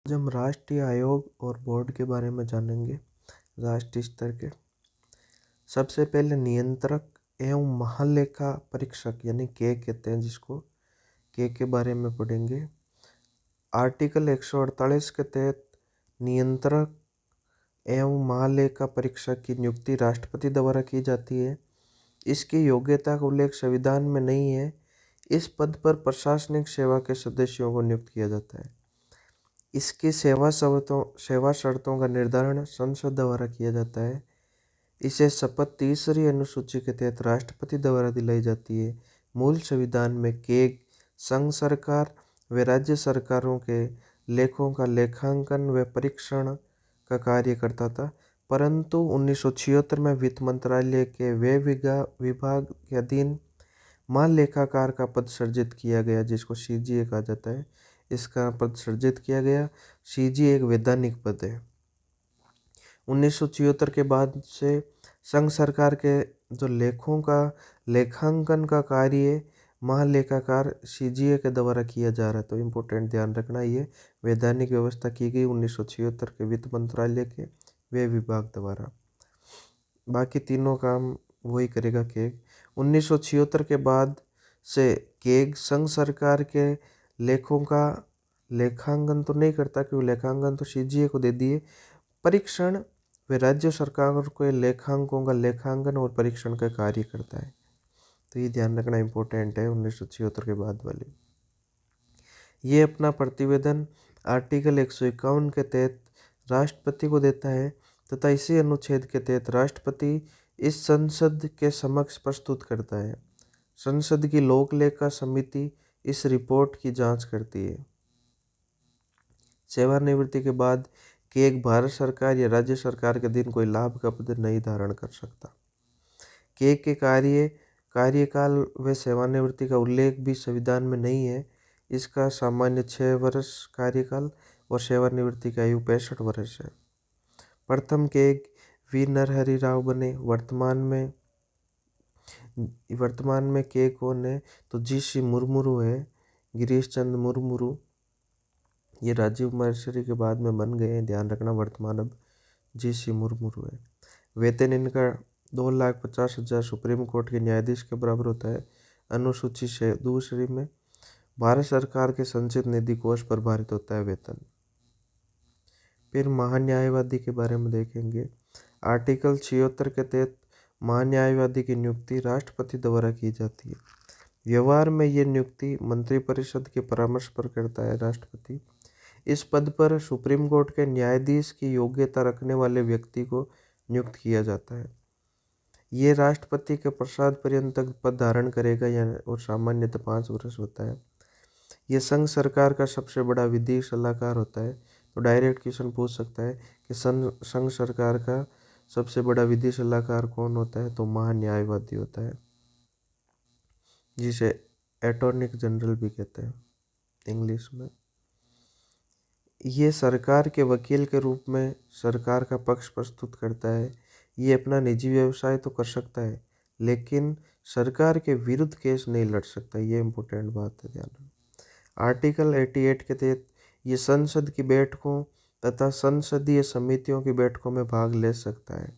आज हम राष्ट्रीय आयोग और बोर्ड के बारे में जानेंगे। राष्ट्रीय स्तर के सबसे पहले नियंत्रक एवं महालेखा परीक्षक यानी के कहते हैं जिसको के बारे में पढ़ेंगे। आर्टिकल 148 के तहत नियंत्रक एवं महालेखा परीक्षक की नियुक्ति राष्ट्रपति द्वारा की जाती है। इसकी योग्यता का उल्लेख संविधान में नहीं है। इस पद पर प्रशासनिक सेवा के सदस्यों को नियुक्त किया जाता है। इसकी सेवा शर्तों का निर्धारण संसद द्वारा किया जाता है। इसे शपथ तीसरी अनुसूची के तहत राष्ट्रपति द्वारा दिलाई जाती है। मूल संविधान में केग संघ सरकार व राज्य सरकारों के लेखों का लेखांकन व परीक्षण का कार्य करता था, परंतु 1976 में वित्त मंत्रालय के वे विभाग के अधीन महालेखाकार का पद सृजित किया गया जिसको सीजीए कहा जाता है। इसका पद सृजित किया गया। सीजीए एक वैधानिक पद है। 1976 के बाद से संघ सरकार के जो लेखों का लेखांकन का कार्य महालेखाकार सीजीए के द्वारा किया जा रहा है। तो इम्पोर्टेंट ध्यान रखना, ये वैधानिक व्यवस्था की गई 1976 के वित्त मंत्रालय के वे विभाग द्वारा। बाकी तीनों काम वही करेगा केग। 1976 के बाद से केग संघ सरकार के लेखों का लेखांकन तो नहीं करता क्योंकि लेखांकन तो सीजीए को दे दिए। परीक्षण वे राज्य सरकारों के लेखांकों का लेखांकन और परीक्षण का कार्य करता है। तो ये ध्यान रखना इम्पोर्टेंट है 1976 के बाद वाले। ये अपना प्रतिवेदन आर्टिकल 151 के तहत राष्ट्रपति को देता है तथा इसी अनुच्छेद के तहत राष्ट्रपति इस संसद के समक्ष प्रस्तुत करता है। संसद की लोक लेखा समिति इस रिपोर्ट की जांच करती है। सेवानिवृत्ति के बाद कि एक भारत सरकार या राज्य सरकार के अधीन कोई लाभ का पद नहीं धारण कर सकता। के कार्यकाल व सेवानिवृत्ति का उल्लेख भी संविधान में नहीं है। इसका सामान्य 6 वर्ष कार्यकाल और सेवानिवृत्ति की आयु 65 वर्ष है। प्रथम केग वी नरहरि राव बने। वर्तमान में के कौन है तो जी.सी. मुर्मू है, गिरीश चंद्र मुर्मू। ये राजीव महर्षि के बाद में बन गए हैं, ध्यान रखना। वर्तमान अब जी.सी. मुर्मू है। वेतन इनका 2,50,000 सुप्रीम कोर्ट के न्यायाधीश के बराबर होता है। अनुसूची से दूसरी में भारत सरकार के संचित निधि कोष पर भारित होता है वेतन। फिर महान्यायवादी के बारे में देखेंगे। आर्टिकल 76 के तहत महान्यायवादी की नियुक्ति राष्ट्रपति द्वारा की जाती है। व्यवहार में ये नियुक्ति मंत्रिपरिषद के परामर्श पर करता है राष्ट्रपति। इस पद पर सुप्रीम कोर्ट के न्यायाधीश की योग्यता रखने वाले व्यक्ति को नियुक्त किया जाता है। ये राष्ट्रपति के प्रसाद पर्यंत तक पद धारण करेगा और सामान्यतः 5 वर्ष होता है। ये संघ सरकार का सबसे बड़ा विधि सलाहकार होता है। तो डायरेक्ट क्वेश्चन पूछ सकता है कि संघ सरकार का सबसे बड़ा विधि सलाहकार कौन होता है, तो महान्यायवादी होता है, जिसे अटॉर्नी जनरल भी कहते हैं इंग्लिश में। ये सरकार के वकील के रूप में सरकार का पक्ष प्रस्तुत करता है। ये अपना निजी व्यवसाय तो कर सकता है लेकिन सरकार के विरुद्ध केस नहीं लड़ सकता। ये इम्पोर्टेंट बात है, ध्यान रखना। आर्टिकल 88 के तहत ये संसद की बैठकों तथा संसदीय समितियों की बैठकों में भाग ले सकता है।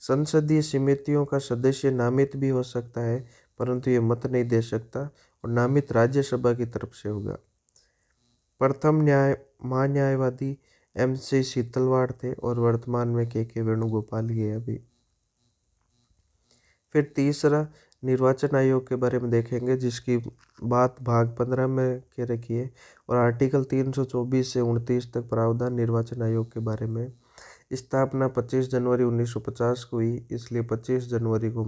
संसदीय समितियों का सदस्य नामित भी हो सकता है परंतु ये मत नहीं दे सकता और नामित राज्यसभा की तरफ से होगा। प्रथम महान्यायवादी MC शीतलवाड़ थे और वर्तमान में के वेणुगोपाल ही है अभी। फिर तीसरा निर्वाचन आयोग के बारे में देखेंगे जिसकी बात भाग 15 में के रखी है और आर्टिकल 324 से 29 तक प्रावधान निर्वाचन आयोग के बारे में। स्थापना 25 जनवरी 1950 को हुई, इसलिए 25 जनवरी को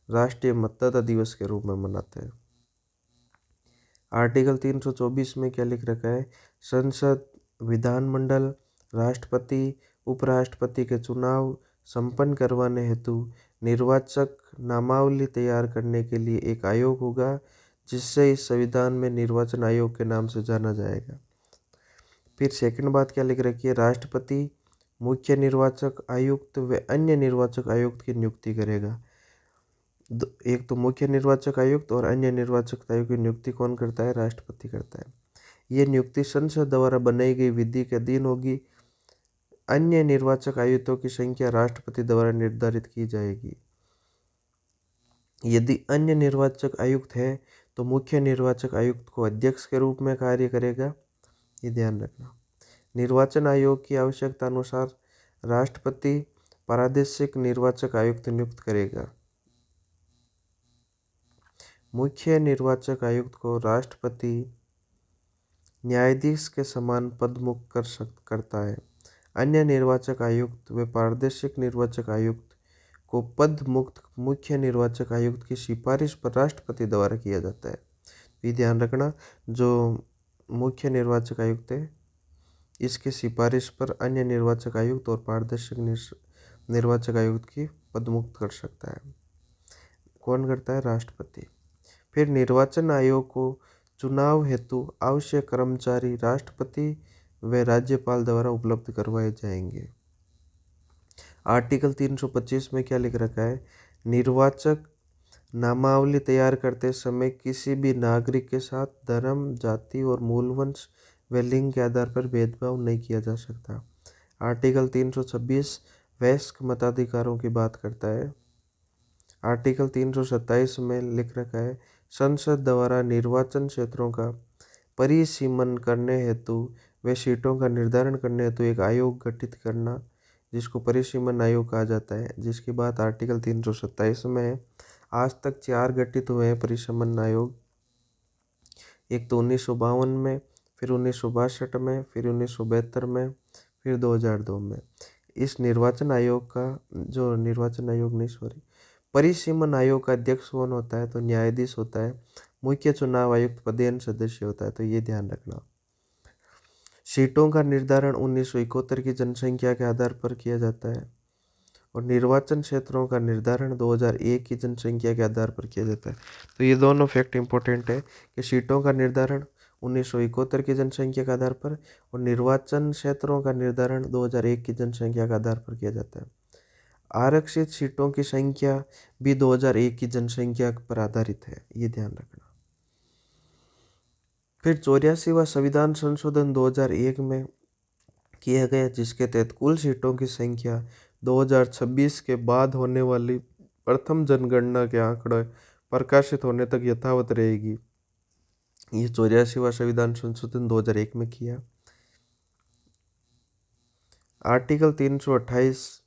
राष्ट्रीय मतदाता दिवस के रूप में मनाते हैं। आर्टिकल 324 में क्या लिख रखा है? संसद, विधानमंडल, राष्ट्रपति, उपराष्ट्रपति के चुनाव संपन्न करवाने हेतु निर्वाचक नामावली तैयार करने के लिए एक आयोग होगा जिससे इस संविधान में निर्वाचन आयोग के नाम से जाना जाएगा। फिर सेकंड बात क्या लिख रखी है? राष्ट्रपति मुख्य निर्वाचक आयुक्त व अन्य निर्वाचक आयुक्त की नियुक्ति करेगा। एक तो मुख्य निर्वाचक आयुक्त और अन्य निर्वाचक आयुक्त की नियुक्ति कौन करता है? राष्ट्रपति करता है। ये नियुक्ति संसद द्वारा बनाई गई विधि के अधीन होगी। अन्य निर्वाचक आयुक्तों की संख्या राष्ट्रपति द्वारा निर्धारित की जाएगी। यदि अन्य निर्वाचक आयुक्त है तो मुख्य निर्वाचक आयुक्त को अध्यक्ष के रूप में कार्य करेगा, ये ध्यान रखना। निर्वाचन आयोग की आवश्यकता अनुसार राष्ट्रपति प्रादेशिक निर्वाचक आयुक्त नियुक्त करेगा। मुख्य निर्वाचक आयुक्त को राष्ट्रपति न्यायाधीश के समान पद मुक्त करता है। अन्य निर्वाचक आयुक्त व प्रादेशिक निर्वाचक आयुक्त को पद मुक्त मुख्य निर्वाचक आयुक्त की सिफारिश पर राष्ट्रपति द्वारा किया जाता है। ये ध्यान रखना, जो मुख्य निर्वाचक आयुक्त है इसकी सिफारिश पर अन्य निर्वाचक आयुक्त और प्रादेशिक निर्वाचक आयुक्त की पद मुक्त कर सकता है। कौन करता है? राष्ट्रपति। फिर निर्वाचन आयोग को चुनाव हेतु आवश्यक कर्मचारी राष्ट्रपति व राज्यपाल द्वारा उपलब्ध करवाए जाएंगे। आर्टिकल 325 में क्या लिख रखा है? निर्वाचक नामावली तैयार करते समय किसी भी नागरिक के साथ धर्म, जाति और मूल वंश व लिंग के आधार पर भेदभाव नहीं किया जा सकता। आर्टिकल 326 वयस्क मताधिकारों की बात करता है। आर्टिकल 327 में लिख रखा है, संसद द्वारा निर्वाचन क्षेत्रों का परिसीमन करने हेतु व सीटों का निर्धारण करने हेतु एक आयोग गठित करना, जिसको परिसीमन आयोग कहा जाता है, जिसकी बात आर्टिकल 327 में है। आज तक 4 गठित हुए हैं परिसीमन आयोग। एक तो 1952 में, फिर 1962 में, फिर 1972 में, फिर 2002 में। इस निर्वाचन आयोग का परिसीमन आयोग का अध्यक्ष कौन होता है? तो न्यायाधीश होता है। मुख्य चुनाव आयुक्त पदेन सदस्य होता है, तो ये ध्यान रखना। सीटों का निर्धारण 1971 की जनसंख्या के आधार पर किया जाता है और निर्वाचन क्षेत्रों का निर्धारण 2001 की जनसंख्या के आधार पर किया जाता है। तो ये दोनों फैक्ट इंपॉर्टेंट है कि सीटों का निर्धारण 1971 की जनसंख्या के आधार पर और निर्वाचन क्षेत्रों का निर्धारण 2001 की जनसंख्या के आधार पर किया जाता है। आरक्षित सीटों की संख्या भी 2001 की जनसंख्या पर आधारित है, ये ध्यान रखना। फिर 84वां संविधान संशोधन 2001 में किया गया, जिसके तहत कुल सीटों की संख्या 2026 के बाद होने वाली प्रथम जनगणना के आंकड़े प्रकाशित होने तक यथावत रहेगी। ये 84वां संविधान संशोधन 2001 में किया। आर्टिकल 328,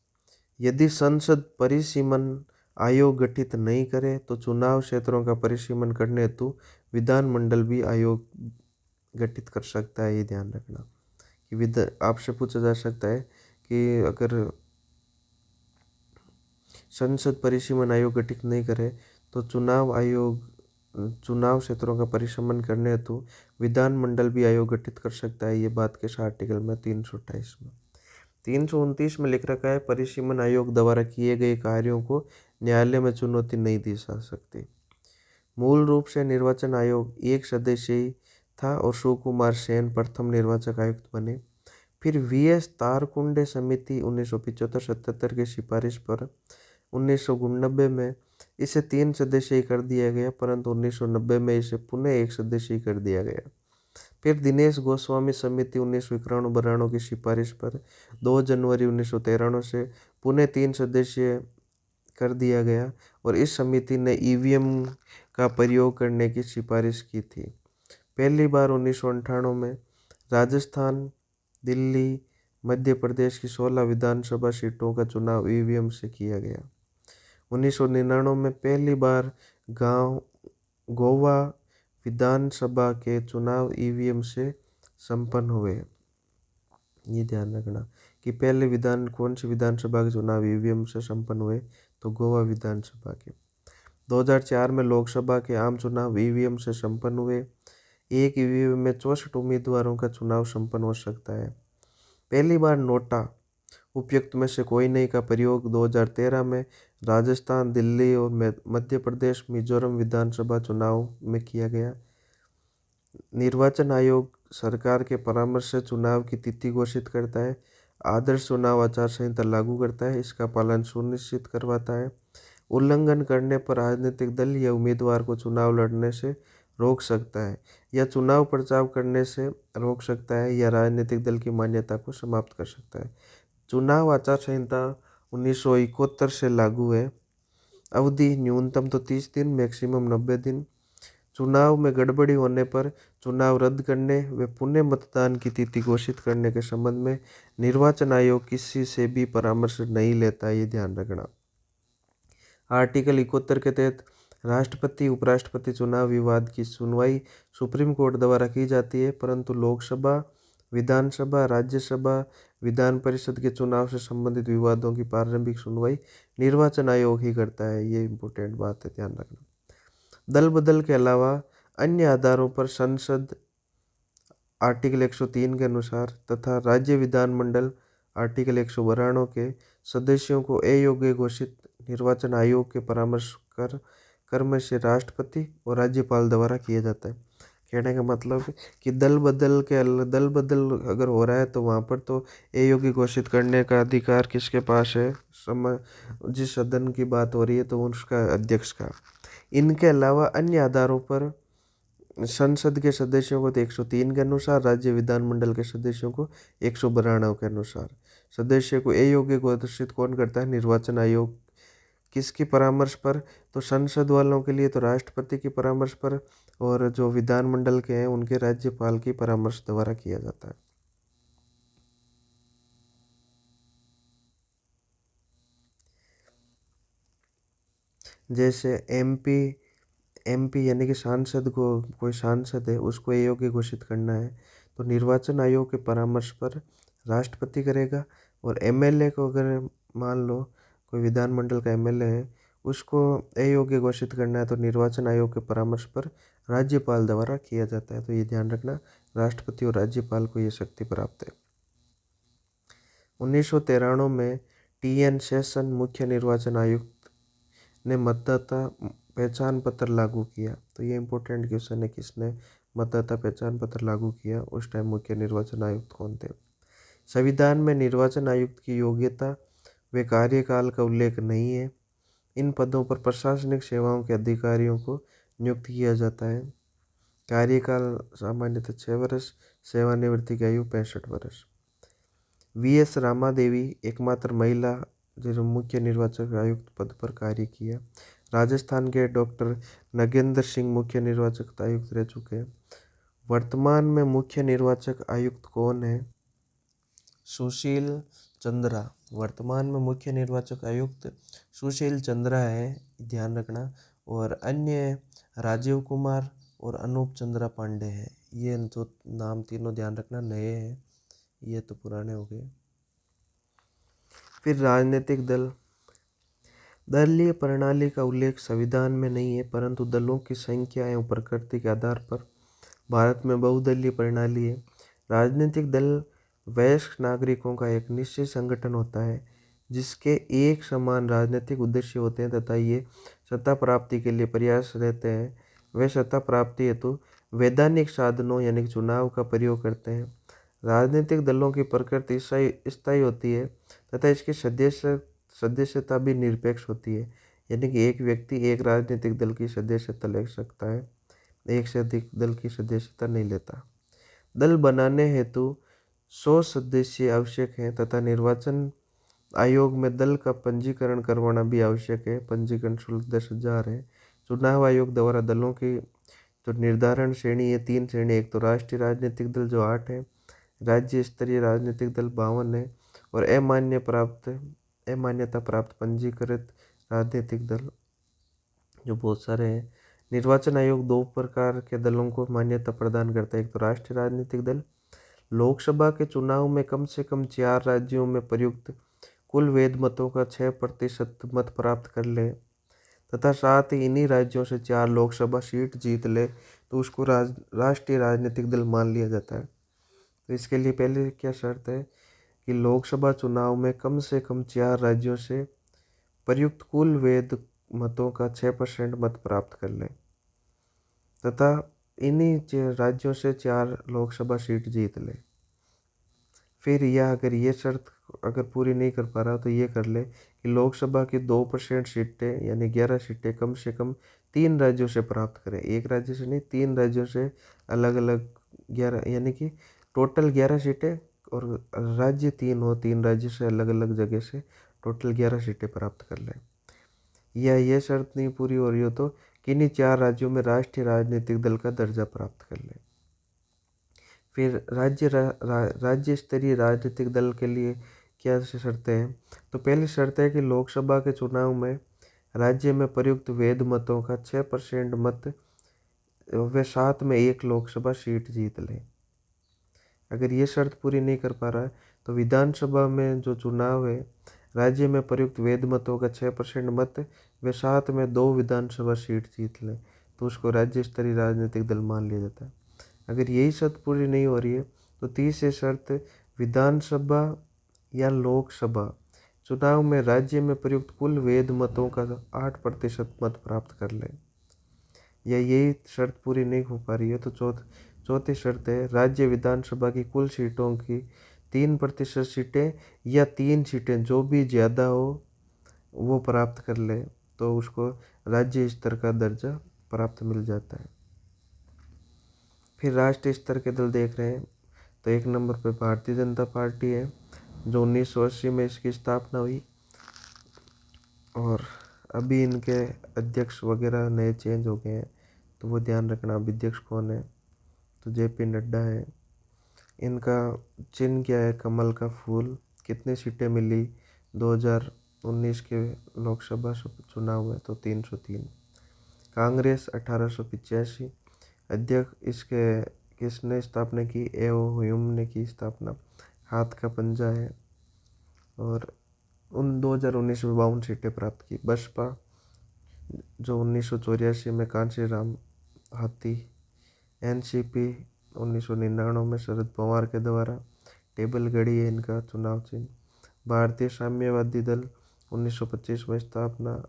यदि संसद परिसीमन आयोग गठित नहीं करे तो चुनाव क्षेत्रों का परिसीमन करने हेतु विधानमंडल भी आयोग गठित कर सकता है, ये ध्यान रखना। कि आपसे पूछा जा सकता है कि अगर संसद परिसीमन आयोग गठित नहीं करे तो चुनाव क्षेत्रों का परिसीमन करने हेतु विधानमंडल भी आयोग गठित कर सकता है। ये बात किस आर्टिकल में? 328 में। 329 में लिख रखा है, परिसीमन आयोग द्वारा किए गए कार्यों को न्यायालय में चुनौती नहीं दी जा सकती। मूल रूप से निर्वाचन आयोग एक सदस्यीय था और सुकुमार सेन प्रथम निर्वाचक आयुक्त बने। फिर वीएस तारकुंडे समिति 1975-77 की सिफारिश पर 1989 में इसे 3 सदस्यीय कर दिया गया, परंतु 1990 में इसे पुनः 1 सदस्यीय कर दिया गया। फिर दिनेश गोस्वामी समिति 1991-92 की सिफारिश पर 2 जनवरी 1993 से पुनः 3 सदस्यीय कर दिया गया और इस समिति ने ईवीएम का प्रयोग करने की सिफारिश की थी। पहली बार 1998 में राजस्थान, दिल्ली, मध्य प्रदेश की 16 विधानसभा सीटों का चुनाव ईवीएम से किया गया। 1999 में पहली बार गोवा विधानसभा के चुनाव ईवीएम से संपन्न हुए। ये ध्यान रखना कि पहले कौन सी विधानसभा के चुनाव ईवीएम से संपन्न हुए? तो गोवा विधानसभा के। 2004 में लोकसभा के आम चुनाव ईवीएम से संपन्न हुए। एक ईवीएम में 64 उम्मीदवारों का चुनाव संपन्न हो सकता है। पहली बार नोटा उपयुक्त में से कोई नहीं का प्रयोग 2013 में राजस्थान, दिल्ली और मध्य प्रदेश, मिजोरम विधानसभा चुनाव में किया गया। निर्वाचन आयोग सरकार के परामर्श से चुनाव की तिथि घोषित करता है, आदर्श चुनाव आचार संहिता लागू करता है, इसका पालन सुनिश्चित करवाता है। उल्लंघन करने पर राजनीतिक दल या उम्मीदवार को चुनाव लड़ने से रोक सकता है। या चुनाव प्रचार करने से रोक सकता है या राजनीतिक दल की मान्यता को समाप्त कर सकता है। चुनाव आचार संहिता 1971 से लागू है। अवधि न्यूनतम तो 30 दिन, मैक्सिमम 90 दिन। चुनाव में गड़बड़ी होने पर चुनाव रद्द करने व पुनः मतदान की तिथि घोषित करने के संबंध में निर्वाचन आयोग किसी से भी परामर्श नहीं लेता, ये ध्यान रखना। आर्टिकल 71 के तहत राष्ट्रपति उपराष्ट्रपति चुनाव विवाद की सुनवाई सुप्रीम कोर्ट द्वारा की जाती है, परंतु लोकसभा, विधानसभा, राज्यसभा, विधान परिषद के चुनाव से संबंधित विवादों की प्रारंभिक सुनवाई निर्वाचन आयोग ही करता है। ये इम्पोर्टेंट बात है, ध्यान रखना। दल बदल के अलावा अन्य आधारों पर संसद आर्टिकल 103 के अनुसार तथा राज्य विधानमंडल आर्टिकल 192 के सदस्यों को अयोग्य घोषित निर्वाचन आयोग के परामर्श कर कर्म से राष्ट्रपति और राज्यपाल द्वारा किया जाता है। कहने का मतलब है कि दल बदल अगर हो रहा है तो वहाँ पर तो अयोग्य घोषित करने का अधिकार किसके पास है? जिस सदन की बात हो रही है तो उसका अध्यक्ष का। इनके अलावा अन्य आधारों पर संसद के सदस्यों को तो 103 के अनुसार, राज्य विधानमंडल के सदस्यों को 192 के अनुसार सदस्य को अयोग्य घोषित कौन करता है? निर्वाचन आयोग। किसकी परामर्श पर? तो संसद वालों के लिए तो राष्ट्रपति की परामर्श पर, और जो विधानमंडल के हैं उनके राज्यपाल की परामर्श द्वारा किया जाता है। जैसे एमपी यानी कि सांसद को, कोई सांसद है उसको अयोग्य घोषित करना है तो निर्वाचन आयोग के परामर्श पर राष्ट्रपति करेगा। और एमएलए को अगर मान लो कोई विधानमंडल का एमएलए है, उसको अयोग्य घोषित करना है तो निर्वाचन आयोग के परामर्श पर राज्यपाल द्वारा किया जाता है। तो ये ध्यान रखना, राष्ट्रपति और राज्यपाल को ये शक्ति प्राप्त है। 1993 में टीएन शेषन मुख्य निर्वाचन आयुक्त ने मतदाता पहचान पत्र लागू किया। तो ये इम्पोर्टेंट क्वेश्चन है, किसने मतदाता पहचान पत्र लागू किया, उस टाइम मुख्य निर्वाचन आयुक्त कौन थे? संविधान में निर्वाचन आयुक्त की योग्यता व कार्यकाल का उल्लेख नहीं है। इन पदों पर प्रशासनिक सेवाओं के अधिकारियों को नियुक्त किया जाता है। कार्यकाल सामान्यतः 6 वर्ष, सेवानिवृत्ति की आयु 65 वर्ष। वीएस रामा देवी एकमात्र महिला जो मुख्य निर्वाचन आयुक्त पद पर कार्य किया। राजस्थान के डॉक्टर नगेंद्र सिंह मुख्य निर्वाचक आयुक्त रह चुके हैं। वर्तमान में मुख्य निर्वाचक आयुक्त कौन है? सुशील चंद्रा। वर्तमान में मुख्य निर्वाचक आयुक्त सुशील चंद्रा है, ध्यान रखना। और अन्य राजीव कुमार और अनूप चंद्रा पांडे हैं। ये जो नाम तीनों ध्यान रखना नए हैं, ये तो पुराने हो गए। फिर राजनीतिक दल। दलीय प्रणाली का उल्लेख संविधान में नहीं है, परंतु दलों की संख्या एवं प्रकृति के आधार पर भारत में बहुदलीय प्रणाली है। राजनीतिक दल वयस्क नागरिकों का एक निश्चित संगठन होता है जिसके एक समान राजनीतिक उद्देश्य होते हैं तथा ये सत्ता प्राप्ति के लिए प्रयास रहते हैं। वे सत्ता प्राप्ति हेतु वैधानिक साधनों यानी कि चुनाव का प्रयोग करते हैं। राजनीतिक दलों की प्रकृति स्थायी होती है तथा इसकी सदस्यता भी निरपेक्ष होती है, यानी कि एक व्यक्ति एक राजनीतिक दल की सदस्यता ले सकता है, एक से अधिक दल की सदस्यता नहीं लेता। दल बनाने हेतु 100 सदस्य आवश्यक हैं तथा निर्वाचन आयोग में दल का पंजीकरण करवाना भी आवश्यक है। पंजीकरण शुल्क 10,000 है। चुनाव आयोग द्वारा दलों की जो निर्धारण श्रेणी है 3 श्रेणी। एक तो राष्ट्रीय राजनीतिक दल जो 8 है, राज्य स्तरीय राजनीतिक दल 52 है, और अमान्यता प्राप्त पंजीकृत राजनीतिक दल जो बहुत सारे हैं। निर्वाचन आयोग 2 प्रकार के दलों को मान्यता प्रदान करता है। एक तो राष्ट्रीय राजनीतिक दल लोकसभा के चुनाव में कम से कम 4 राज्यों में प्रयुक्त कुल वैध मतों का 6% मत प्राप्त कर ले तथा साथ ही इन्हीं राज्यों से 4 लोकसभा सीट जीत ले तो उसको राष्ट्रीय राजनीतिक दल मान लिया जाता है। तो इसके लिए पहले क्या शर्त है कि लोकसभा चुनाव में कम से कम 4 राज्यों से प्रयुक्त कुल वैध मतों का 6% मत प्राप्त कर ले तथा इन्हीं राज्यों से 4 लोकसभा सीट जीत ले। फिर यह अगर ये शर्त अगर पूरी नहीं कर पा रहा तो ये कर ले कि लोकसभा की 2% सीटें यानी 11 सीटें कम से कम 3 राज्यों से प्राप्त करें, एक राज्य से नहीं 3 राज्यों से अलग अलग 11 यानी कि टोटल 11 सीटें और राज्य 3 हो, 3 राज्य से अलग अलग जगह से टोटल 11 सीटें प्राप्त कर लें। या ये शर्त नहीं पूरी हो रही हो तो किन्हीं 4 राज्यों में राष्ट्रीय राजनीतिक दल का दर्जा प्राप्त कर लें। फिर राज्य स्तरीय राजनीतिक दल के लिए क्या शर्तें हैं, तो पहली शर्त है कि लोकसभा के चुनाव में राज्य में प्रयुक्त वैध मतों का 6% मत वे 7 में 1 लोकसभा सीट जीत लें। अगर ये शर्त पूरी नहीं कर पा रहा है तो विधानसभा में जो चुनाव है राज्य में प्रयुक्त वैध मतों का 6% मत वे 7 में 2 विधानसभा सीट जीत लें तो उसको राज्य स्तरीय राजनीतिक दल मान लिया जाता है। अगर यही शर्त पूरी नहीं हो रही है तो तीसरी शर्त विधानसभा या लोकसभा चुनाव में राज्य में प्रयुक्त कुल वैध मतों का 8% मत प्राप्त कर लें। या यही शर्त पूरी नहीं हो पा रही है तो चौथी शर्त है राज्य विधानसभा की कुल सीटों की 3% सीटें या 3 सीटें जो भी ज़्यादा हो वो प्राप्त कर ले तो उसको राज्य स्तर का दर्जा प्राप्त मिल जाता है। फिर राष्ट्रीय स्तर के दल देख रहे हैं तो 1 नंबर पे भारतीय जनता पार्टी है जो 1980 में इसकी स्थापना हुई और अभी इनके अध्यक्ष वगैरह नए चेंज हो गए हैं तो वो ध्यान रखना अब अध्यक्ष कौन है, तो JP नड्डा है। इनका चिन्ह क्या है, कमल का फूल। कितनी सीटें मिली 2019 के लोकसभा चुनाव में, तो 303। कांग्रेस 1885। अध्यक्ष इसके किसने स्थापना की, एओ ह्यूम ने की स्थापना। हाथ का पंजा है और 2019 में 52 सीटें प्राप्त की। बसपा जो 1984 में कांशीराम हाथी। NCP 1999 में शरद पवार के द्वारा। टेबल घड़ी है इनका चुनाव चिन्ह। भारतीय साम्यवादी दल 1925 में स्थापना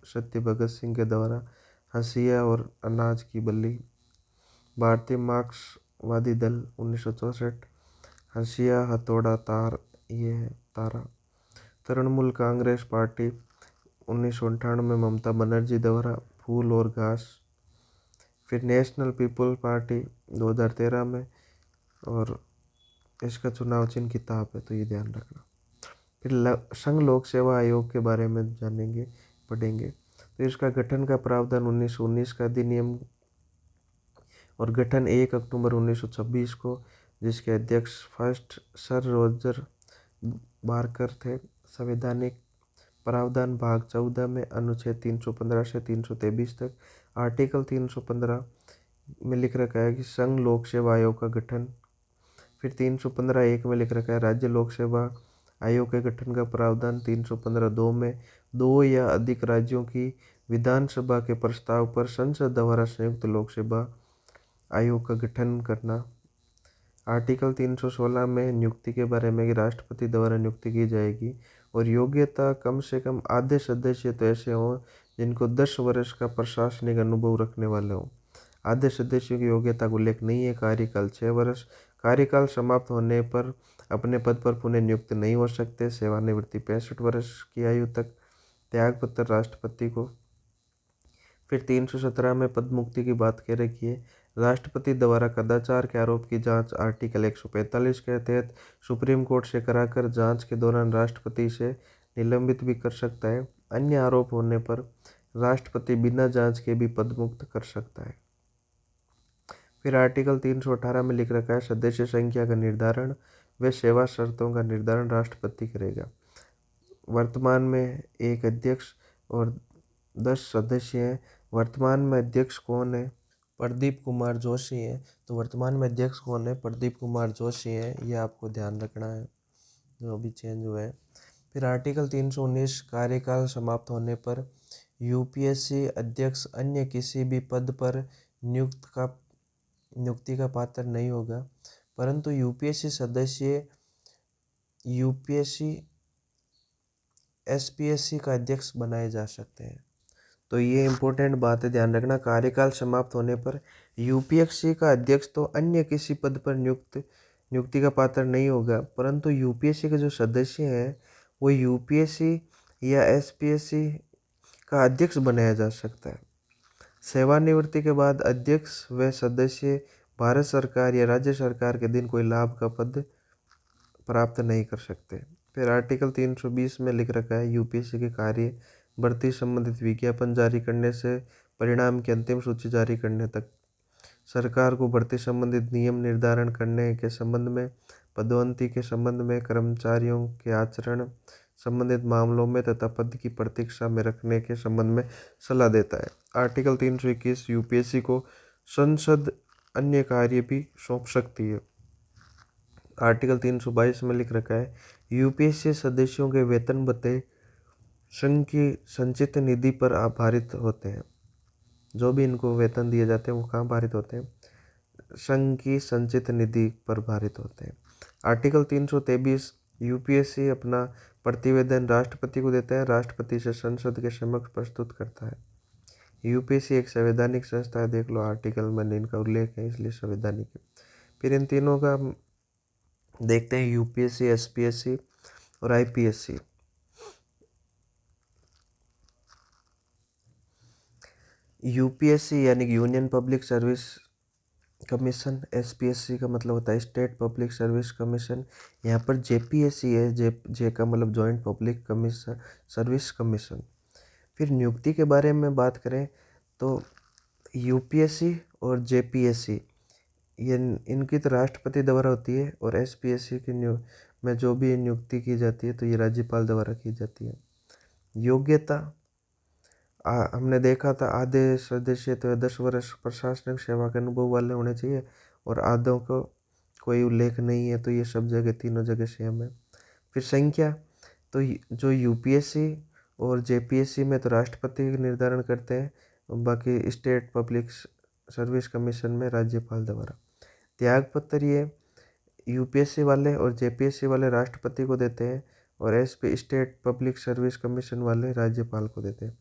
सत्य भगत सिंह के द्वारा। हंसिया और अनाज की बल्ली। भारतीय मार्क्सवादी दल 1964। हंसिया हथौड़ा तार ये है तारा। तृणमूल कांग्रेस पार्टी 1998 में ममता बनर्जी द्वारा। फूल और घास। फिर नेशनल पीपल पार्टी 2013 में और इसका चुनाव चिन्ह किताब है तो ये ध्यान रखना। फिर संघ लोक सेवा आयोग के बारे में जानेंगे पढ़ेंगे तो इसका गठन का प्रावधान 1919 का अधिनियम और गठन 1 अक्टूबर 1926 को, जिसके अध्यक्ष फर्स्ट सर रोजर बारकर थे। संवैधानिक प्रावधान भाग 14 में अनुच्छेद 315 से 323 तक आर्टिकल 315 में लिख रखा है कि संघ लोक सेवा आयोग का गठन। फिर 315(1) में लिख रखा है राज्य लोक सेवा आयोग के गठन का प्रावधान। 315(2) में 2 या अधिक राज्यों की विधानसभा के प्रस्ताव पर संसद द्वारा संयुक्त लोक सेवा आयोग का गठन करना। आर्टिकल 316 में नियुक्ति के बारे में कि राष्ट्रपति द्वारा नियुक्ति की जाएगी और योग्यता कम से कम आधे सदस्य तो ऐसे हों जिनको 10 वर्ष का प्रशासनिक अनुभव रखने वाले हों। आधे सदस्यों की योग्यता का उल्लेख नहीं है। कार्यकाल 6 वर्ष। कार्यकाल समाप्त होने पर अपने पद पर पुनः नियुक्त नहीं हो सकते। सेवानिवृत्ति 65 वर्ष की आयु तक। त्यागपत्र राष्ट्रपति को। फिर 317 में पद मुक्ति की बात कह रखी है। राष्ट्रपति द्वारा कदाचार के आरोप की जांच आर्टिकल 145 के तहत सुप्रीम कोर्ट से कराकर जांच के दौरान राष्ट्रपति से निलंबित भी कर सकता है। अन्य आरोप होने पर राष्ट्रपति बिना जांच के भी पद मुक्त कर सकता है। फिर आर्टिकल 318 में लिख रखा है सदस्य संख्या का निर्धारण व सेवा शर्तों का निर्धारण राष्ट्रपति करेगा। वर्तमान में 1 अध्यक्ष और 10 सदस्य हैं। वर्तमान में अध्यक्ष कौन है, प्रदीप कुमार जोशी हैं। तो वर्तमान में अध्यक्ष कौन है, प्रदीप कुमार जोशी हैं। ये आपको ध्यान रखना है जो अभी चेंज हुआ है। फिर आर्टिकल 319 कार्यकाल समाप्त होने पर UPSC अध्यक्ष अन्य किसी भी पद पर नियुक्ति का पात्र नहीं होगा, परंतु UPSC सदस्य UPSC SPSC का अध्यक्ष बनाए जा सकते हैं। तो ये इम्पोर्टेंट बात है, ध्यान रखना। कार्यकाल समाप्त होने पर UPSC का अध्यक्ष तो अन्य किसी पद पर नियुक्त नियुक्ति का पात्र नहीं होगा, परंतु यूपीएससी के जो सदस्य हैं वो यूपीएससी या एसपीएससी का अध्यक्ष बनाया जा सकता है। सेवानिवृत्ति के बाद अध्यक्ष व सदस्य भारत सरकार या राज्य सरकार के दिन कोई लाभ का पद प्राप्त नहीं कर सकते। फिर आर्टिकल 320 में लिख रखा है यूपीएससी के कार्य भर्ती संबंधित विज्ञापन जारी करने से परिणाम की अंतिम सूची जारी करने तक, सरकार को भर्ती संबंधित नियम निर्धारण करने के संबंध में, पदोन्नति के संबंध में, कर्मचारियों के आचरण संबंधित मामलों में तथा पद की प्रतीक्षा में रखने के संबंध में सलाह देता है। आर्टिकल 321 यूपीएससी को संसद अन्य कार्य भी सौंप सकती है। आर्टिकल 322 में लिख रखा है यूपीएससी सदस्यों के वेतन भत्ते संघ की संचित निधि पर आधारित होते हैं। जो भी इनको वेतन दिए जाते हैं वो कहाँ भारित होते हैं? संघ की संचित निधि पर भारित होते हैं। आर्टिकल 323 यूपीएससी अपना प्रतिवेदन राष्ट्रपति को देता है, राष्ट्रपति से संसद के समक्ष प्रस्तुत करता है। यूपीएससी एक संवैधानिक संस्था है, देख लो आर्टिकल में इनका उल्लेख है इसलिए संवैधानिक है। फिर इन तीनों का देखते हैं यूपीएससी, एसपीएससी और आईपीएससी। यूपीएससी यानी कि union public service commission, SPSC का मतलब होता है स्टेट पब्लिक सर्विस कमीशन। यहाँ पर जेपीएससी है, जे का मतलब joint public commission service commission. फिर नियुक्ति के बारे में बात करें तो यूपीएससी और जेपीएससी ये इनकी तो राष्ट्रपति द्वारा होती है, और एसपीएससी की में जो भी नियुक्ति की जाती है तो ये राज्यपाल द्वारा की जाती है। योग्यता हमने देखा था आधे सदस्य तो 10 वर्ष प्रशासनिक सेवा के अनुभव वाले होने चाहिए, और आधों को कोई उल्लेख नहीं है, तो ये सब जगह तीनों जगह सेम है। फिर संख्या तो जो यूपीएससी और जेपीएससी में तो राष्ट्रपति निर्धारण करते हैं, बाकी स्टेट पब्लिक सर्विस कमीशन में राज्यपाल द्वारा। त्यागपत्र ये यूपीएससी वाले और जेपीएससी वाले राष्ट्रपति को देते हैं, और SP state public service commission वाले राज्यपाल को देते हैं।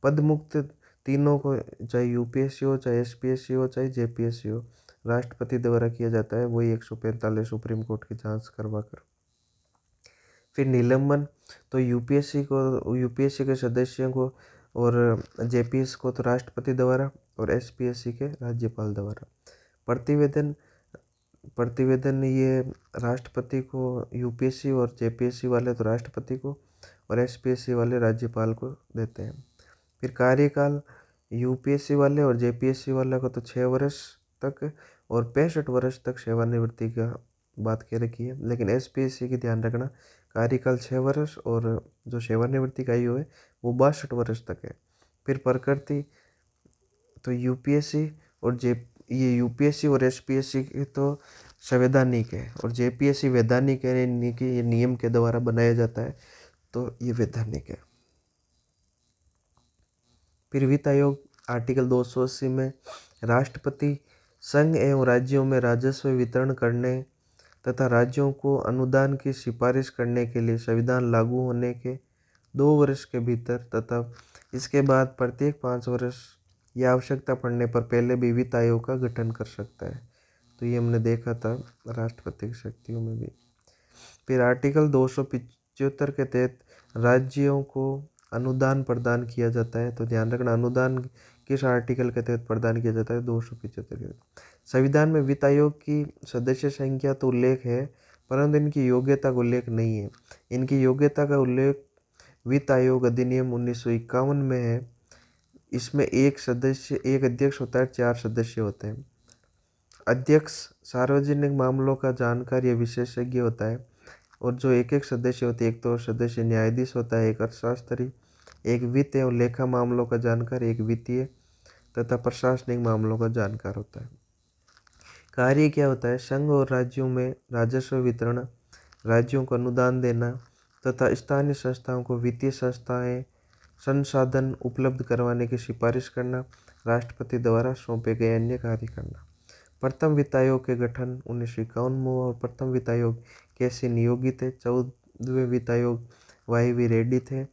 पद मुक्त तीनों को, चाहे यूपीएससी हो, चाहे एसपीएससी हो, चाहे जेपीएससी हो, राष्ट्रपति द्वारा किया जाता है, वही 145 सुप्रीम कोर्ट की जांच करवा कर। फिर निलंबन तो यूपीएससी के सदस्यों को और जेपीएससी को तो राष्ट्रपति द्वारा, और एसपीएससी के राज्यपाल द्वारा। प्रतिवेदन ये राष्ट्रपति को, यूपीएससी और जेपीएससी वाले तो राष्ट्रपति को, और एसपीएससी वाले राज्यपाल को देते हैं। फिर कार्यकाल यूपीएससी वाले और जेपीएससी वाले को तो 6 वर्ष तक और 65 वर्ष तक सेवानिवृत्ति का बात कह रखी है, लेकिन एसपीएससी की ध्यान रखना कार्यकाल 6 वर्ष और जो सेवानिवृत्ति का आयु है वो 62 वर्ष तक है। फिर प्रकृति तो यूपीएससी और एसपीएससी की तो संवैधानिक है, और जेपीएससी वैधानिक है, यानी कि ये नियम के द्वारा बनाया जाता है, तो ये वैधानिक है। फिर वित्त आयोग आर्टिकल 280 में राष्ट्रपति संघ एवं राज्यों में राजस्व वितरण करने तथा राज्यों को अनुदान की सिफारिश करने के लिए संविधान लागू होने के 2 वर्ष के भीतर तथा इसके बाद प्रत्येक 5 वर्ष या आवश्यकता पड़ने पर पहले भी वित्त आयोग का गठन कर सकता है। तो ये हमने देखा था राष्ट्रपति की शक्तियों में भी। फिर आर्टिकल 275 के तहत राज्यों को अनुदान प्रदान किया जाता है, तो ध्यान रखना अनुदान किस आर्टिकल के तहत प्रदान किया जाता है? 275 के तहत। संविधान में वित्त आयोग की सदस्य संख्या तो उल्लेख है, परंतु इनकी योग्यता का उल्लेख नहीं है। इनकी योग्यता का उल्लेख वित्त आयोग अधिनियम 1951 में है। इसमें एक अध्यक्ष होता है, 4 सदस्य होते हैं। अध्यक्ष सार्वजनिक मामलों का जानकार या विशेषज्ञ होता है, और जो एक सदस्य होते हैं, एक तो सदस्य न्यायाधीश होता है, एक अर्थशास्त्री, एक वित्त एवं लेखा मामलों का जानकार, एक वित्तीय तथा प्रशासनिक मामलों का जानकार होता है। कार्य क्या होता है? संघ और राज्यों में राजस्व वितरण, राज्यों को अनुदान देना तथा स्थानीय संस्थाओं को वित्तीय संस्थाएं संसाधन उपलब्ध करवाने की सिफारिश करना, राष्ट्रपति द्वारा सौंपे गए अन्य कार्य करना। प्रथम वित्त आयोग के गठन 1951 में हुआ, और प्रथम वित्त आयोग कैसे नियोगित है? 14वें वित्त आयोग वाई रेड्डी थे,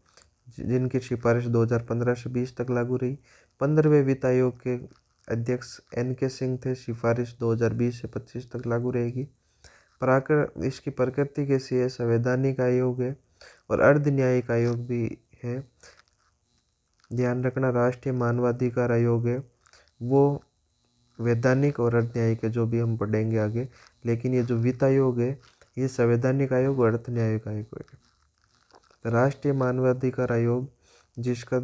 जिनकी सिफारिश 2015 से 20 तक लागू रही। 15वें वित्त आयोग के अध्यक्ष NK सिंह थे, सिफारिश 2020 से 25 तक लागू रहेगी। इसकी प्रकृति कैसी है? संवैधानिक आयोग है और अर्ध न्यायिक आयोग भी है। ध्यान रखना, राष्ट्रीय मानवाधिकार आयोग है वो वैधानिक और अर्ध न्यायिक है, जो भी हम पढ़ेंगे आगे। लेकिन ये जो वित्त आयोग है ये संवैधानिक आयोग और अर्ध न्यायिक आयोग है। राष्ट्रीय मानवाधिकार आयोग, जिसका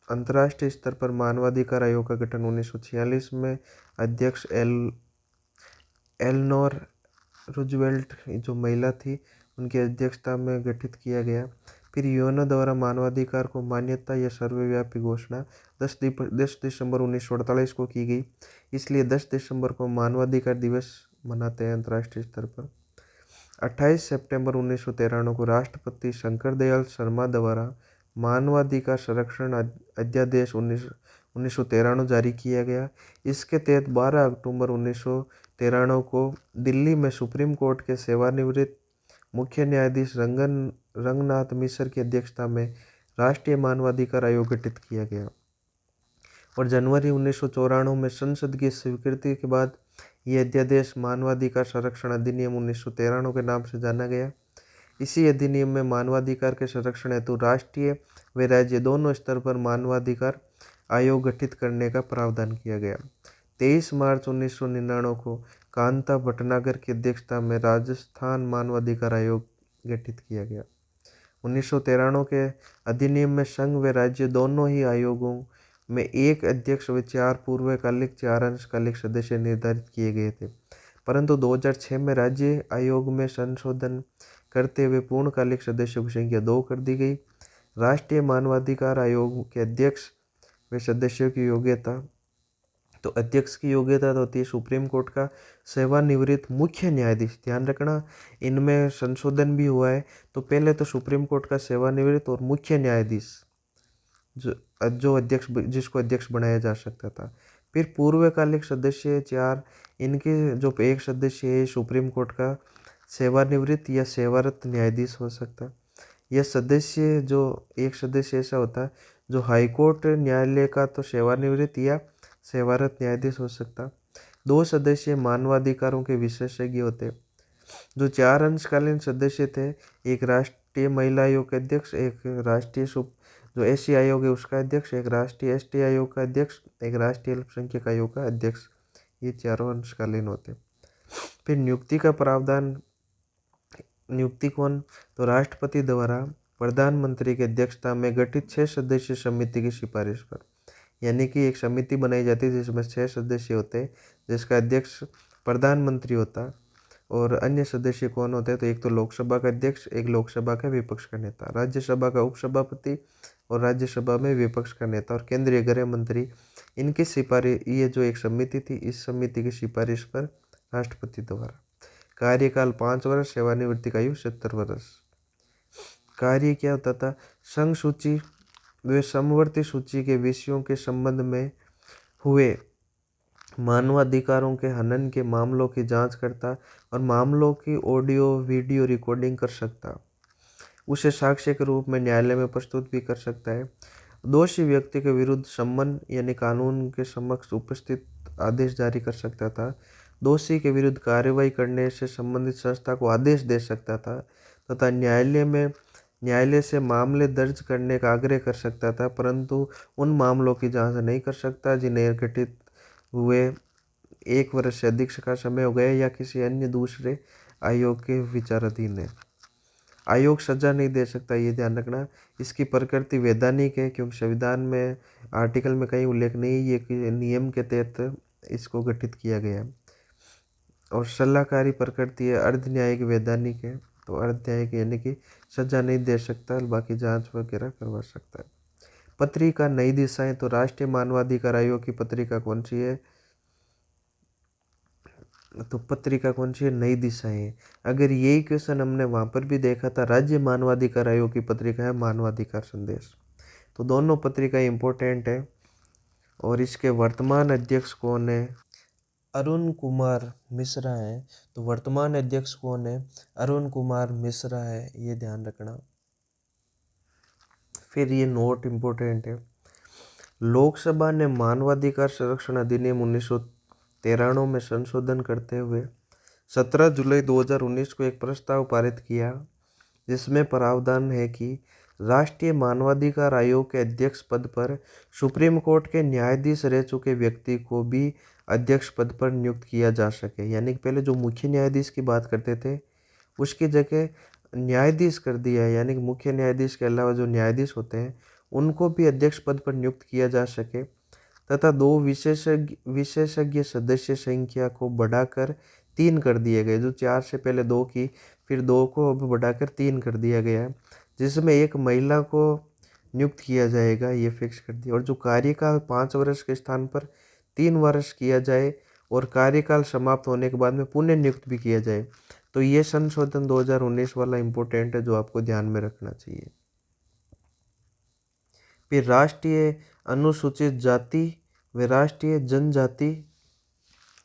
अंतर्राष्ट्रीय स्तर पर मानवाधिकार आयोग का गठन 1946 में अध्यक्ष एलनोर रूजवेल्ट जो महिला थी उनकी अध्यक्षता में गठित किया गया। फिर यूएनओ द्वारा मानवाधिकार को मान्यता या सर्वव्यापी घोषणा 10 दिसंबर 1948 को की गई। इसलिए 10 दिसंबर को मानवाधिकार दिवस मनाते हैं अंतर्राष्ट्रीय स्तर पर। 28 सितंबर 1993 को राष्ट्रपति शंकर दयाल शर्मा द्वारा मानवाधिकार संरक्षण अध्यादेश 1993 जारी किया गया। इसके तहत 12 अक्टूबर 1993 को दिल्ली में सुप्रीम कोर्ट के सेवानिवृत्त मुख्य न्यायाधीश रंगनाथ मिश्र की अध्यक्षता में राष्ट्रीय मानवाधिकार आयोग गठित किया गया और जनवरी 1994 में संसद की स्वीकृति के बाद ये अध्यादेश मानवाधिकार संरक्षण अधिनियम 1993 के नाम से जाना गया। इसी अधिनियम में मानवाधिकार के संरक्षण हेतु राष्ट्रीय व राज्य दोनों स्तर पर मानवाधिकार आयोग गठित करने का प्रावधान किया गया। 23 मार्च 1999 को कांता भटनागर की अध्यक्षता में राजस्थान मानवाधिकार आयोग गठित किया गया। 1993 के अधिनियम में संघ व राज्य दोनों ही आयोगों में एक अध्यक्ष व 4 पूर्णकालिक 4 अंशकालिक सदस्य निर्धारित किए गए थे, परंतु 2006 में राज्य आयोग में संशोधन करते हुए पूर्णकालिक सदस्यों की संख्या 2 कर दी गई। राष्ट्रीय मानवाधिकार आयोग के अध्यक्ष व सदस्यों की योग्यता, तो अध्यक्ष की योग्यता तो होती है सुप्रीम कोर्ट का सेवानिवृत्त मुख्य न्यायाधीश। ध्यान रखना, इनमें संशोधन भी हुआ है। तो पहले तो सुप्रीम कोर्ट का सेवानिवृत्त और मुख्य न्यायाधीश जो अध्यक्ष, जिसको अध्यक्ष बनाया जा सकता था। फिर पूर्वकालिक सदस्य 4, इनके जो एक सदस्य है सुप्रीम कोर्ट का सेवानिवृत्त या सेवारत न्यायाधीश हो सकता। यह सदस्य जो एक सदस्य ऐसा होता जो हाईकोर्ट न्यायालय का तो सेवानिवृत्त या सेवारत न्यायाधीश हो सकता। 2 सदस्य मानवाधिकारों के विशेषज्ञ होते। जो 4 अंशकालीन सदस्य थे, एक राष्ट्रीय महिला आयोग के अध्यक्ष, एक राष्ट्रीय जो एससी आयोग है उसका अध्यक्ष, एक राष्ट्रीय एसटी आयोग का अध्यक्ष, एक राष्ट्रीय अल्पसंख्यक आयोग का अध्यक्ष। ये चारों अंशकालीन होते। फिर नियुक्ति का प्रावधान, नियुक्ति कौन? तो राष्ट्रपति द्वारा प्रधानमंत्री की अध्यक्षता में गठित 6 सदस्यीय समिति की सिफारिश पर, यानी कि एक समिति बनाई जाती है जिसमें 6 सदस्य होते हैं, जिसका अध्यक्ष प्रधानमंत्री होता। और अन्य सदस्य कौन होते हैं? तो एक तो लोकसभा का अध्यक्ष, एक लोकसभा का विपक्ष का नेता, राज्यसभा का उपसभापति और राज्यसभा में विपक्ष का नेता और केंद्रीय गृह मंत्री। इनकी सिफारिश, ये जो एक समिति थी, इस समिति की सिफारिश पर राष्ट्रपति द्वारा। कार्यकाल 5 वर्ष, सेवानिवृत्ति का आयु 70 वर्ष। कार्य क्या होता था? संघ सूची व समवर्ती सूची के विषयों के संबंध में हुए मानवाधिकारों के हनन के मामलों की जांच करता और मामलों की ऑडियो वीडियो रिकॉर्डिंग कर सकता, उसे साक्ष्य के रूप में न्यायालय में प्रस्तुत भी कर सकता है। दोषी व्यक्ति के विरुद्ध सम्मन यानी कानून के समक्ष उपस्थित आदेश जारी कर सकता था। दोषी के विरुद्ध कार्रवाई करने से संबंधित संस्था को आदेश दे सकता था तथा न्यायालय से मामले दर्ज करने का आग्रह कर सकता था, परंतु उन मामलों की जांच नहीं कर सकता जिन्हें गठित हुए 1 वर्ष से अधिक का समय हो गया या किसी अन्य दूसरे आयोग के विचाराधीन है। आयोग सजा नहीं दे सकता, ये ध्यान रखना। इसकी प्रकृति वैधानिक है क्योंकि संविधान में आर्टिकल में कहीं उल्लेख नहीं है कि नियम के तहत इसको गठित किया गया। और सलाहकारी प्रकृति है, अर्ध न्यायिक वैधानिक है। तो अर्ध न्यायिक यानी कि सजा नहीं दे सकता, बाकी जांच वगैरह करवा सकता है। पत्रिका नई दिशाएं, तो राष्ट्रीय मानवाधिकार आयोग की पत्रिका कौन सी है? तो पत्रिका कौन सी है? नई दिशाएं। अगर यही क्वेश्चन हमने वहां पर भी देखा था, राज्य मानवाधिकार आयोग की पत्रिका है मानवाधिकार संदेश। तो दोनों पत्रिका इंपॉर्टेंट है। और इसके वर्तमान अध्यक्ष कौन है? अरुण कुमार मिश्रा है। तो वर्तमान अध्यक्ष कौन है? अरुण कुमार मिश्रा है, ये ध्यान रखना। फिर ये नोट इम्पोर्टेंट है। लोकसभा ने मानवाधिकार संरक्षण अधिनियम 1993 में संशोधन करते हुए 17 जुलाई 2019 को एक प्रस्ताव पारित किया जिसमें प्रावधान है कि राष्ट्रीय मानवाधिकार आयोग के अध्यक्ष पद पर सुप्रीम कोर्ट के न्यायाधीश रह चुके व्यक्ति को भी अध्यक्ष पद पर नियुक्त किया जा सके। यानी कि पहले जो मुख्य न्यायाधीश की बात करते थे उसकी जगह न्यायाधीश कर दिया है। यानी कि मुख्य न्यायाधीश के अलावा जो न्यायाधीश होते हैं उनको भी अध्यक्ष पद पर नियुक्त किया जा सके तथा 2 विशेषज्ञ सदस्य संख्या को बढ़ाकर 3 कर दिए गए। जो 4 से पहले 2 की, फिर 2 को अब बढ़ाकर 3 कर दिया गया है, जिसमें एक महिला को नियुक्त किया जाएगा, ये फिक्स कर दिया। और जो कार्यकाल 5 वर्ष के स्थान पर 3 वर्ष किया जाए और कार्यकाल समाप्त होने के बाद में पुनः नियुक्त भी किया जाए। तो ये संशोधन 2019 वाला इम्पोर्टेंट है जो आपको ध्यान में रखना चाहिए। फिर राष्ट्रीय अनुसूचित जाति व राष्ट्रीय जनजाति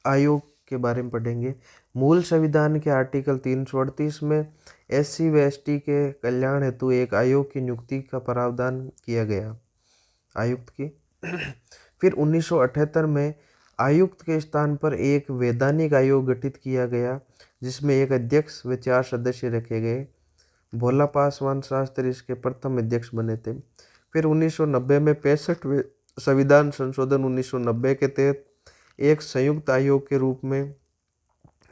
आयोग के बारे में पढ़ेंगे। मूल संविधान के आर्टिकल 338 में SC व ST के कल्याण हेतु एक आयोग की नियुक्ति का प्रावधान किया गया, आयुक्त की। फिर 1978 में आयुक्त के स्थान पर एक वैधानिक आयोग गठित किया गया जिसमें एक अध्यक्ष व 4 सदस्य रखे गए। भोला पासवान शास्त्री इसके प्रथम अध्यक्ष बने थे। फिर 1990 में 65वें संविधान संशोधन 1990 के तहत एक संयुक्त आयोग के रूप में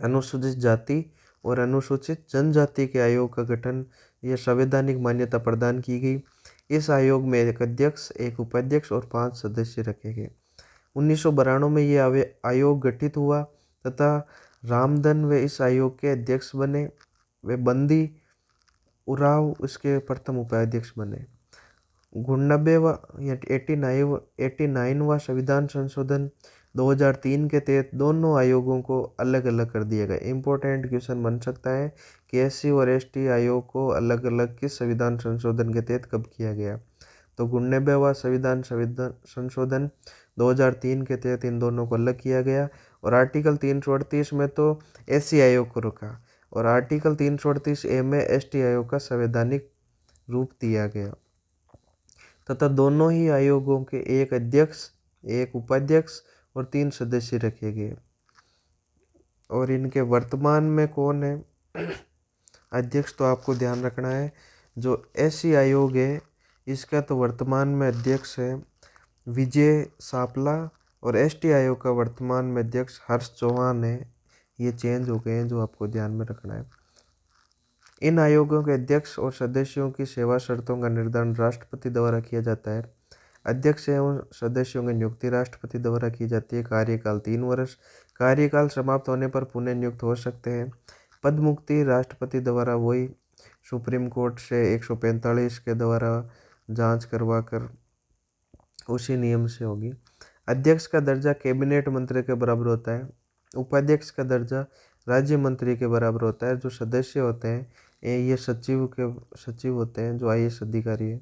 अनुसूचित जाति और अनुसूचित जनजाति के आयोग का गठन, यह संवैधानिक मान्यता प्रदान की गई। इस आयोग में एक अध्यक्ष, एक उपाध्यक्ष और 5 सदस्य रखे गए। 1992 में ये आयोग गठित हुआ तथा रामधन वे इस आयोग के अध्यक्ष बने। वे बंदी उराव इसके प्रथम उपाध्यक्ष बने। 89वां संविधान संशोधन 2003 के तहत दोनों आयोगों को अलग अलग कर दिया गया। इम्पोर्टेंट क्वेश्चन बन सकता है कि SC और ST आयोग को अलग अलग किस संविधान संशोधन के तहत कब किया गया। तो 89वां संविधान संशोधन 2003 के तहत इन दोनों को अलग किया गया। और आर्टिकल 338 में तो SC आयोग को रखा और आर्टिकल 338A में ST आयोग का संवैधानिक रूप दिया गया तथा दोनों ही आयोगों के एक अध्यक्ष, एक उपाध्यक्ष और 3 सदस्य रखे गए। और इनके वर्तमान में कौन है अध्यक्ष, तो आपको ध्यान रखना है जो SC आयोग है इसका तो वर्तमान में अध्यक्ष है विजय सापला और ST आयोग का वर्तमान में अध्यक्ष हर्ष चौहान है। ये चेंज हो गए हैं जो आपको ध्यान में रखना है। इन आयोगों के अध्यक्ष और सदस्यों की सेवा शर्तों का निर्धारण राष्ट्रपति द्वारा किया जाता है। अध्यक्ष एवं सदस्यों की नियुक्ति राष्ट्रपति द्वारा की जाती है। कार्यकाल 3 वर्ष, कार्यकाल समाप्त होने पर पुनः नियुक्त हो सकते हैं। पद मुक्ति राष्ट्रपति द्वारा वही सुप्रीम कोर्ट से 145 के द्वारा जांच करवा कर उसी नियम से होगी। अध्यक्ष का दर्जा कैबिनेट मंत्री के बराबर होता है। उपाध्यक्ष का दर्जा राज्य मंत्री के बराबर होता है। जो सदस्य होते हैं ये सचिव होते हैं जो IAS अधिकारी है।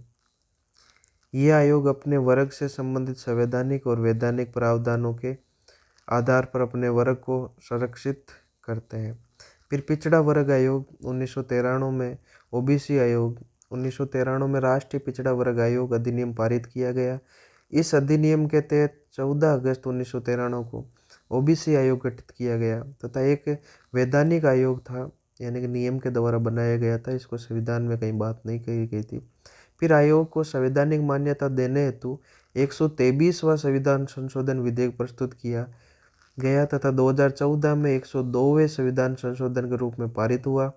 ये आयोग अपने वर्ग से संबंधित संवैधानिक और वैधानिक प्रावधानों के आधार पर अपने वर्ग को संरक्षित करते हैं। फिर पिछड़ा वर्ग आयोग 1993 में, OBC आयोग 1993 में राष्ट्रीय पिछड़ा वर्ग आयोग अधिनियम पारित किया गया। इस अधिनियम के तहत 14 अगस्त 1993 को OBC आयोग गठित किया गया तथा एक वैधानिक आयोग था, यानी कि नियम के द्वारा बनाया गया था। इसको संविधान में कहीं बात नहीं कही गई थी। फिर आयोग को संवैधानिक मान्यता देने हेतु 123वां संविधान संशोधन विधेयक प्रस्तुत किया गया तथा 2014 में 102वें संविधान संशोधन के रूप में पारित हुआ।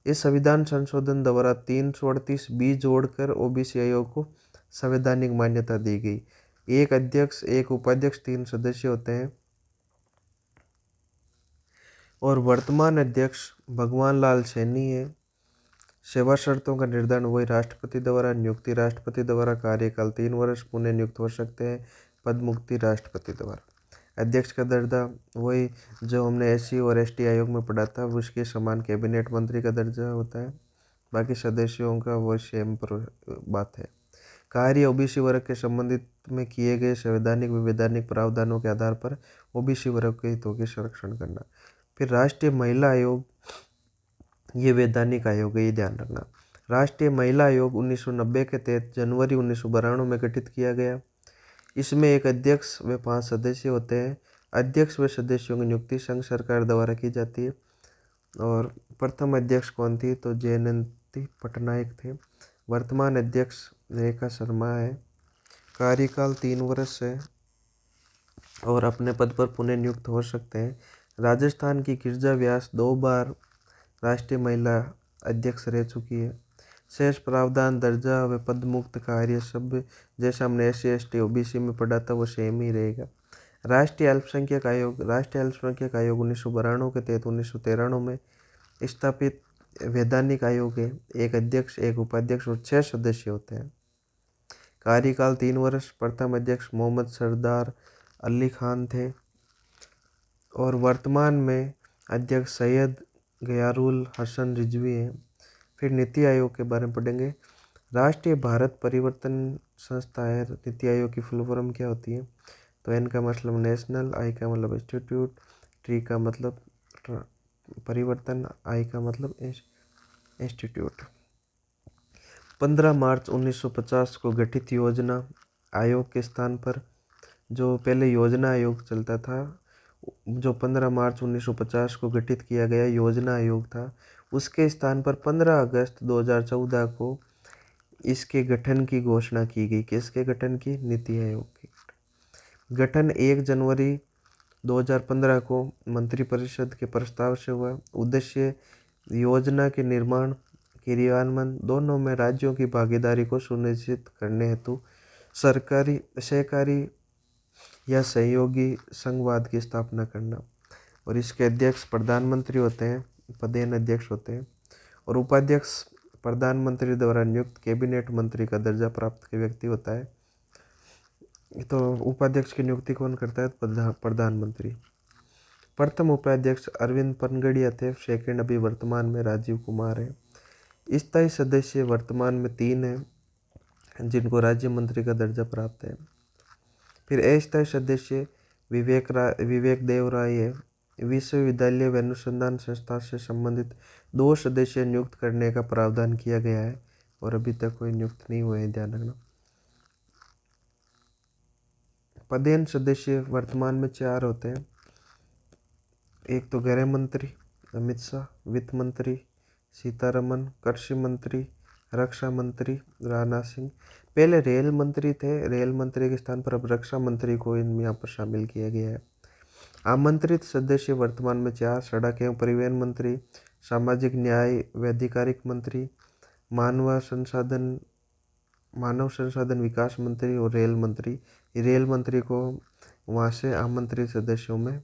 इस संविधान संशोधन द्वारा 338B जोड़कर OBC आयोग को संवैधानिक मान्यता दी गई। एक अध्यक्ष, एक उपाध्यक्ष, 3 सदस्य होते हैं। और वर्तमान अध्यक्ष भगवान लाल सैनी है। सेवा शर्तों का निर्धारण वही राष्ट्रपति द्वारा, नियुक्ति राष्ट्रपति द्वारा, कार्यकाल 3 वर्ष, पुनः नियुक्त हो सकते हैं। पद मुक्ति राष्ट्रपति द्वारा। अध्यक्ष का दर्जा वही जो हमने SC और ST आयोग में पढ़ा था, उसके समान कैबिनेट मंत्री का दर्जा होता है। बाकी सदस्यों का वो सेम पर बात है। कार्य OBC वर्ग के संबंधित में किए गए संवैधानिक व वैधानिक प्रावधानों के आधार पर OBC वर्ग के हितों के संरक्षण करना। फिर राष्ट्रीय महिला आयोग, ये वैधानिक आयोग है, ये ध्यान रखना। राष्ट्रीय महिला आयोग 1990 के तहत जनवरी 1992 में गठित किया गया। इसमें एक अध्यक्ष व 5 सदस्य होते हैं। अध्यक्ष व सदस्यों की नियुक्ति संघ सरकार द्वारा की जाती है। और प्रथम अध्यक्ष कौन थी, तो जयंती पटनायक थे। वर्तमान अध्यक्ष रेखा शर्मा है। कार्यकाल 3 वर्ष है और अपने पद पर पुनः नियुक्त हो सकते हैं। राजस्थान की गिरिजा व्यास 2 बार राष्ट्रीय महिला अध्यक्ष रह चुकी है। शेष प्रावधान, दर्जा व पद मुक्त कार्य सब जैसा हमने SC ST OBC में पढ़ा था वो सेम ही रहेगा। राष्ट्रीय अल्पसंख्यक आयोग 1992 के तहत 1993 में स्थापित वैधानिक आयोग है। एक अध्यक्ष, एक उपाध्यक्ष और 6 सदस्य होते हैं। कार्यकाल 3 वर्ष। प्रथम अध्यक्ष मोहम्मद सरदार अली खान थे और वर्तमान में अध्यक्ष सैयद गयारुल हसन रिजवी हैं। फिर नीति आयोग के बारे में पढ़ेंगे। राष्ट्रीय भारत परिवर्तन संस्था है। नीति आयोग की फुल फॉर्म क्या होती है, तो N का मतलब नेशनल, I का मतलब इंस्टीट्यूट, T का मतलब परिवर्तन, I का मतलब इंस्टीट्यूट। 15 मार्च 1950 को गठित योजना आयोग के स्थान पर, जो पहले योजना आयोग चलता था, जो 15 मार्च 1950 को गठित किया गया योजना आयोग था, उसके स्थान पर 15 अगस्त 2014 को इसके गठन की घोषणा की गई। किसके गठन की? नीति आयोग के गठन 1 जनवरी 2015 को मंत्रिपरिषद के प्रस्ताव से हुआ। उद्देश्य योजना के निर्माण, क्रियान्वयन दोनों में राज्यों की भागीदारी को सुनिश्चित करने हेतु सरकारी, सहकारी या सहयोगी संघवाद की स्थापना करना। और इसके अध्यक्ष प्रधानमंत्री होते हैं, पदेन अध्यक्ष होते हैं। और उपाध्यक्ष प्रधानमंत्री द्वारा नियुक्त कैबिनेट मंत्री का दर्जा प्राप्त व्यक्ति होता है। तो उपाध्यक्ष की नियुक्ति कौन करता है? प्रधानमंत्री। प्रथम उपाध्यक्ष अरविंद पनगड़िया थे। सेकंड अभी वर्तमान में राजीव कुमार है। स्थायी सदस्य वर्तमान में 3 हैं जिनको राज्य मंत्री का दर्जा प्राप्त है। फिर अस्थायी सदस्य विवेक देव राय है। विश्वविद्यालय व अनुसंधान संस्था से संबंधित 2 सदस्य नियुक्त करने का प्रावधान किया गया है और अभी तक कोई नियुक्त नहीं हुए हैं, ध्यान रखना। पदेन सदस्य वर्तमान में 4 होते हैं। एक तो गृह मंत्री अमित शाह, वित्त मंत्री सीतारमन, कृषि मंत्री, रक्षा मंत्री राजनाथ सिंह। पहले रेल मंत्री थे, रेल मंत्री के स्थान पर अब रक्षा मंत्री को यहाँ पर शामिल किया गया है। आमंत्रित सदस्य वर्तमान में 4, सड़क एवं परिवहन मंत्री, सामाजिक न्याय व अधिकारिक मंत्री, मानव संसाधन विकास मंत्री और रेल मंत्री। रेल मंत्री को वहाँ से आमंत्रित सदस्यों में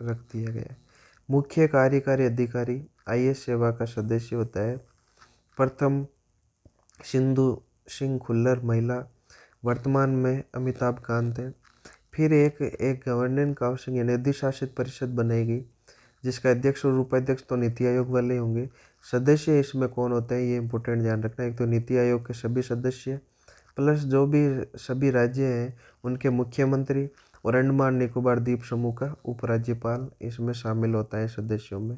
रख दिया गया है। मुख्य कार्यकारी अधिकारी IAS सेवा का सदस्य होता है। प्रथम सिंधु सिंह खुल्लर महिला, वर्तमान में अमिताभ कांत है। फिर एक गवर्निंग काउंसिल यानी अधिशासित परिषद बनेगी जिसका अध्यक्ष और उपाध्यक्ष तो नीति आयोग वाले होंगे। सदस्य इसमें कौन होते हैं ये इंपॉर्टेंट ध्यान रखना। एक तो नीति आयोग के सभी सदस्य प्लस जो भी सभी राज्य हैं उनके मुख्यमंत्री और अंडमान निकोबार द्वीप समूह का उपराज्यपाल इसमें शामिल होता है सदस्यों में।